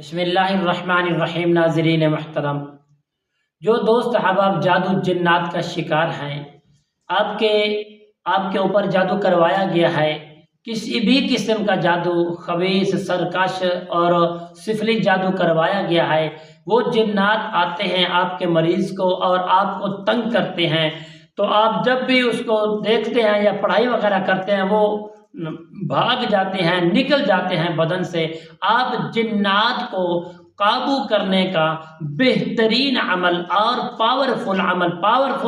بسم اللہ الرحمن الرحیم۔ ناظرین محترم، جو دوست احباب جادو جنات کا شکار ہیں، آپ کے اوپر جادو کروایا گیا ہے، کسی بھی قسم کا جادو، خبیث، سرکش اور سفلی جادو کروایا گیا ہے، وہ جنات آتے ہیں آپ کے مریض کو اور آپ کو تنگ کرتے ہیں، تو آپ جب بھی اس کو دیکھتے ہیں یا پڑھائی وغیرہ کرتے ہیں، وہ بھاگ جاتے ہیں، نکل جاتے ہیں بدن سے۔ آپ جنات کو قابو کرنے کا بہترین عمل اور پاورفل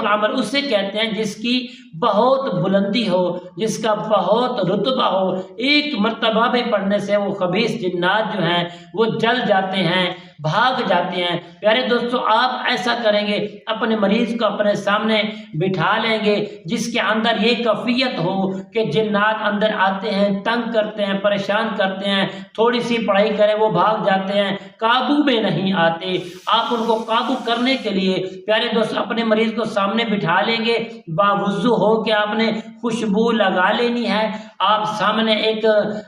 عمل اسے کہتے ہیں جس کی بہت بلندی ہو، جس کا بہت رتبہ ہو۔ ایک مرتبہ بھی پڑھنے سے وہ خبیث جنات جو ہیں وہ جل جاتے ہیں، بھاگ جاتے ہیں۔ پیارے دوستو، آپ ایسا کریں گے، اپنے مریض کو اپنے سامنے بٹھا لیں گے جس کے اندر یہ کیفیت ہو کہ جنات اندر آتے ہیں، تنگ کرتے ہیں، پریشان کرتے ہیں، تھوڑی سی پڑھائی کریں وہ بھاگ جاتے ہیں، قابو میں نہیں آتے۔ آپ ان کو قابو کرنے کے لیے پیارے دوست اپنے مریض کو سامنے بٹھا لیں گے، باوضو ہو کے آپ نے خوشبو لگا لینی ہے، آپ سامنے ایک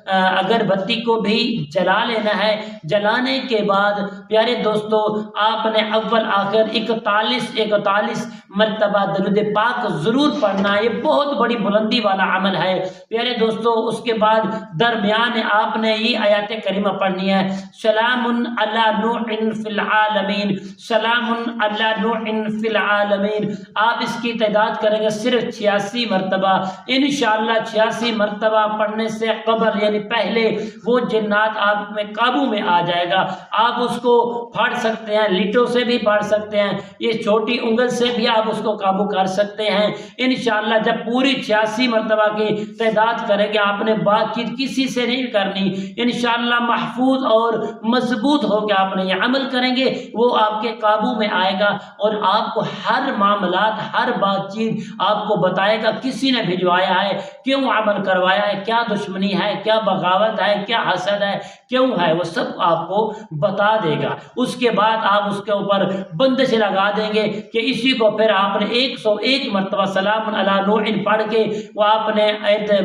اگربتی کو بھی جلا لینا ہے۔ جلانے کے بعد پیارے دوستو آپ نے اول آخر 41 مرتبہ درود پاک ضرور پڑھنا ہے۔ یہ بہت بڑی بلندی والا عمل ہے پیارے دوستو۔ اس کے بعد درمیان آپ نے یہ آیات کریمہ پڑھنی ہے، سلام علی نوح فی العالمین، سلام علی نوح فی العالمین۔ آپ اس کی تعداد کریں گے صرف 86 مرتبہ۔ انشاءاللہ 86 مرتبہ پڑھنے سے قبل یعنی پہلے وہ جنات آپ میں قابو میں آ جائے گا۔ آپ اس کو پھاڑ سکتے ہیں، لٹوں سے بھی پھاڑ سکتے ہیں، یہ چھوٹی انگل سے بھی آپ اس کو قابو کر سکتے ہیں انشاءاللہ۔ جب پوری 86 مرتبہ کی تعداد کریں گے، آپ نے بات چیت کسی سے نہیں کرنی، انشاءاللہ محفوظ اور مضبوط ہو کے آپ نے یہ عمل کریں گے، وہ آپ کے قابو میں آئے گا اور آپ کو ہر معاملات، ہر بات چیت آپ کو بتائے گا کسی نے بھجوایا ہے، کیوں عمل کروایا ہے، کیا دشمنی ہے، کیا بغاوت ہے، کیا حسد ہے، کیوں ہے، وہ سب آپ کو بتا دے گا۔ اس کے بعد آپ اس کے اوپر بندش لگا دیں گے کہ اسی کو پھر آپ نے 101 مرتبہ سلام علی نوح پڑھ کے وہ آپ نے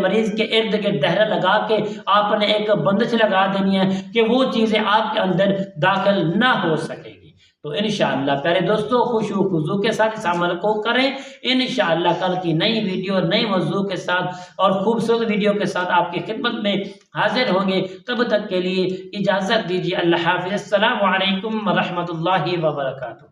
مریض کے ارد گرد دہرہ لگا کے آپ نے ایک بندش لگا دینی ہے کہ وہ چیزیں آپ کے اندر داخل نہ ہو سکے گی۔ تو انشاءاللہ پیارے دوستو خشوع و خضوع کے ساتھ اس عمل کو کریں۔ انشاءاللہ کل کی نئی ویڈیو اور نئی موضوع کے ساتھ اور خوبصورت ویڈیو کے ساتھ آپ کی خدمت میں حاضر ہوں گے۔ تب تک کے لیے اجازت دیجیے، اللہ حافظ، السلام علیکم ورحمۃ اللہ وبرکاتہ۔